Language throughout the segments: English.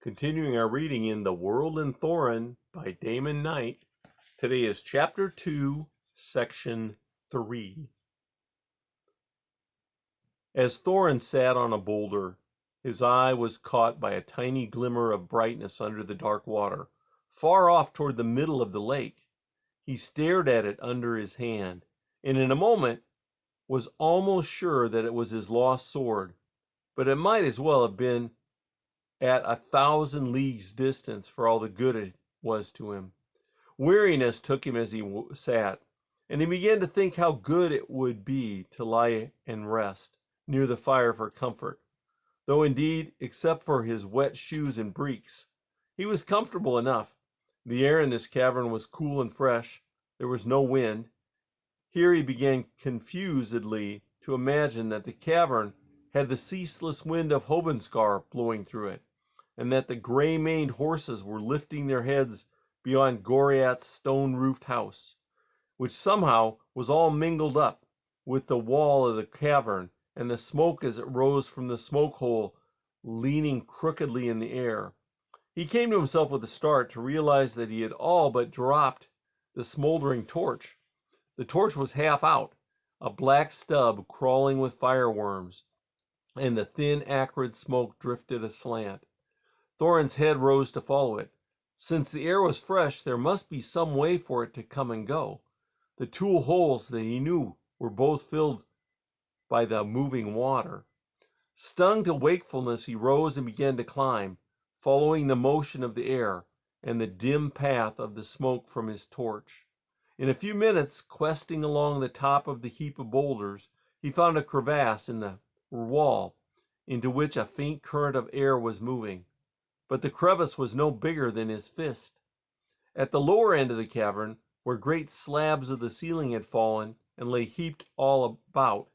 Continuing our reading in The World and Thorinn by Damon Knight. Today is Chapter 2, Section 3. As Thorinn sat on a boulder, his eye was caught by a tiny glimmer of brightness under the dark water, far off toward the middle of the lake. He stared at it under his hand, and in a moment was almost sure that it was his lost sword, but it might as well have been at 1,000 leagues distance for all the good it was to him. Weariness took him as he sat, and he began to think how good it would be to lie and rest near the fire for comfort, though indeed, except for his wet shoes and breeks, he was comfortable enough. The air in this cavern was cool and fresh. There was no wind. Here he began confusedly to imagine that the cavern had the ceaseless wind of Hovenscar blowing through it, and that the gray-maned horses were lifting their heads beyond Goriat's stone-roofed house, which somehow was all mingled up with the wall of the cavern and the smoke as it rose from the smoke hole leaning crookedly in the air. He came to himself with a start to realize that he had all but dropped the smoldering torch. The torch was half out, a black stub crawling with fireworms, and the thin, acrid smoke drifted aslant. Thorinn's head rose to follow it. Since the air was fresh, there must be some way for it to come and go. The two holes that he knew were both filled by the moving water. Stung to wakefulness, he rose and began to climb, following the motion of the air and the dim path of the smoke from his torch. In a few minutes, questing along the top of the heap of boulders, he found a crevasse in the wall into which a faint current of air was moving, but the crevice was no bigger than his fist. At the lower end of the cavern, where great slabs of the ceiling had fallen and lay heaped all about,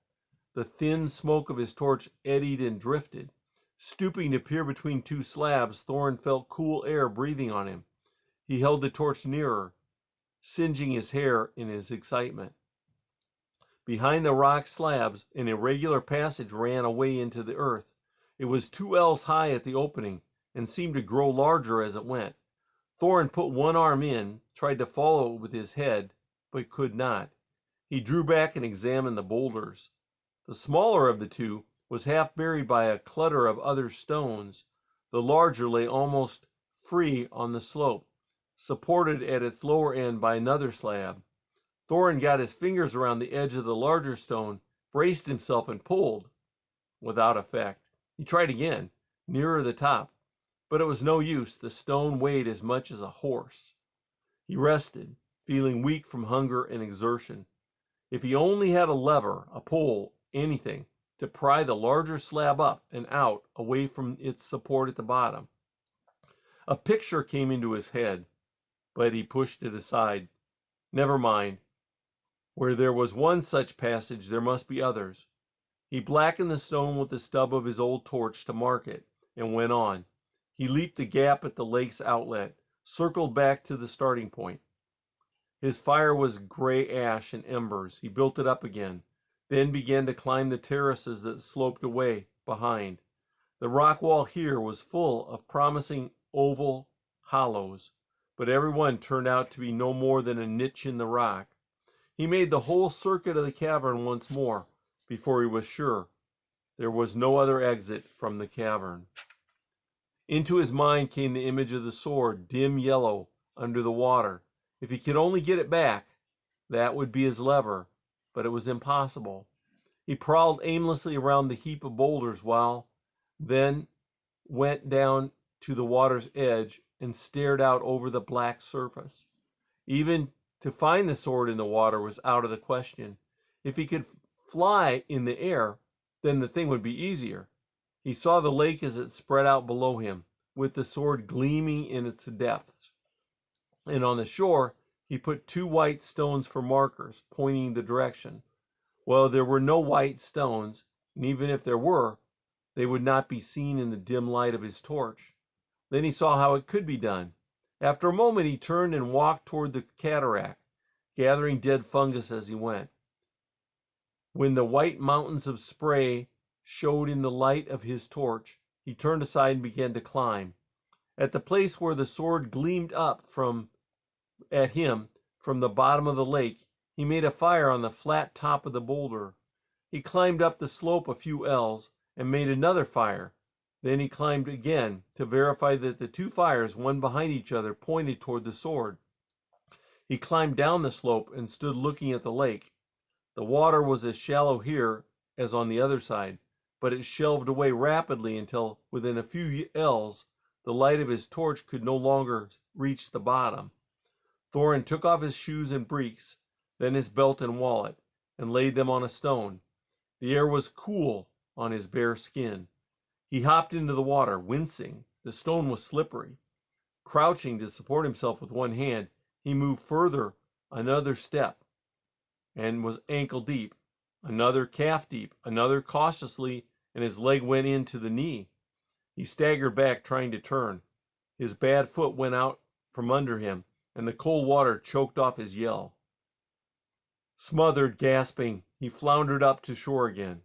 the thin smoke of his torch eddied and drifted. Stooping to peer between two slabs, Thorinn felt cool air breathing on him. He held the torch nearer, singeing his hair in his excitement. Behind the rock slabs, an irregular passage ran away into the earth. It was 2 ells high at the opening and seemed to grow larger as it went. Thorinn put one arm in, tried to follow it with his head, but could not. He drew back and examined the boulders. The smaller of the two was half buried by a clutter of other stones. The larger lay almost free on the slope, supported at its lower end by another slab. Thorinn got his fingers around the edge of the larger stone, braced himself, and pulled. Without effect. He tried again, nearer the top, but it was no use. The stone weighed as much as a horse. He rested, feeling weak from hunger and exertion. If he only had a lever, a pole, anything, to pry the larger slab up and out, away from its support at the bottom. A picture came into his head, but he pushed it aside. Never mind. Where there was one such passage, there must be others. He blackened the stone with the stub of his old torch to mark it, and went on. He leaped the gap at the lake's outlet, circled back to the starting point. His fire was gray ash and embers. He built it up again, then began to climb the terraces that sloped away behind. The rock wall here was full of promising oval hollows, but every one turned out to be no more than a niche in the rock. He made the whole circuit of the cavern once more before he was sure there was no other exit from the cavern. Into his mind came the image of the sword, dim yellow, under the water. If he could only get it back, that would be his lever, but it was impossible. He prowled aimlessly around the heap of boulders then went down to the water's edge and stared out over the black surface. Even to find the sword in the water was out of the question. If he could fly in the air, then the thing would be easier. He saw the lake as it spread out below him, with the sword gleaming in its depths. And on the shore, he put 2 white stones for markers, pointing the direction. Well, there were no white stones, and even if there were, they would not be seen in the dim light of his torch. Then he saw how it could be done. After a moment, he turned and walked toward the cataract, gathering dead fungus as he went. When the white mountains of spray showed in the light of his torch, he turned aside and began to climb. At the place where the sword gleamed up at him from the bottom of the lake, he made a fire on the flat top of the boulder. He climbed up the slope a few ells and made another fire. Then he climbed again to verify that the two fires, one behind each other, pointed toward the sword. He climbed down the slope and stood looking at the lake. The water was as shallow here as on the other side, but it shelved away rapidly until within a few ells the light of his torch could no longer reach the bottom. Thorinn took off his shoes and breeks, then his belt and wallet, and laid them on a stone. The air was cool on his bare skin. He hopped into the water, wincing. The stone was slippery. Crouching to support himself with one hand, he moved further another step and was ankle deep, another calf deep, another cautiously, and his leg went into the knee. He staggered back, trying to turn. His bad foot went out from under him, and the cold water choked off his yell. Smothered, gasping, he floundered up to shore again.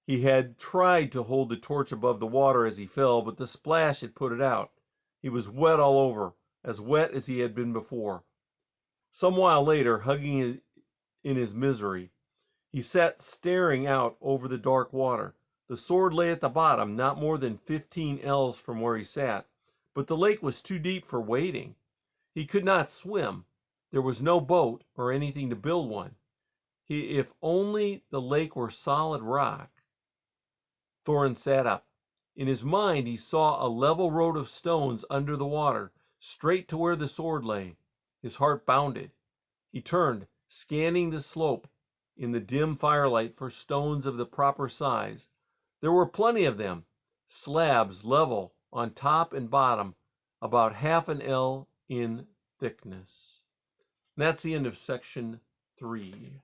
He had tried to hold the torch above the water as he fell, but the splash had put it out. He was wet all over, as wet as he had been before. Some while later, hugging in his misery, he sat staring out over the dark water. The sword lay at the bottom, not more than 15 ells from where he sat, but the lake was too deep for wading. He could not swim. There was no boat or anything to build one. If only the lake were solid rock. Thorinn sat up. In his mind, he saw a level road of stones under the water, straight to where the sword lay. His heart bounded. He turned, scanning the slope in the dim firelight for stones of the proper size. There were plenty of them, slabs level on top and bottom, about half an ell in thickness. And that's the end of section 3.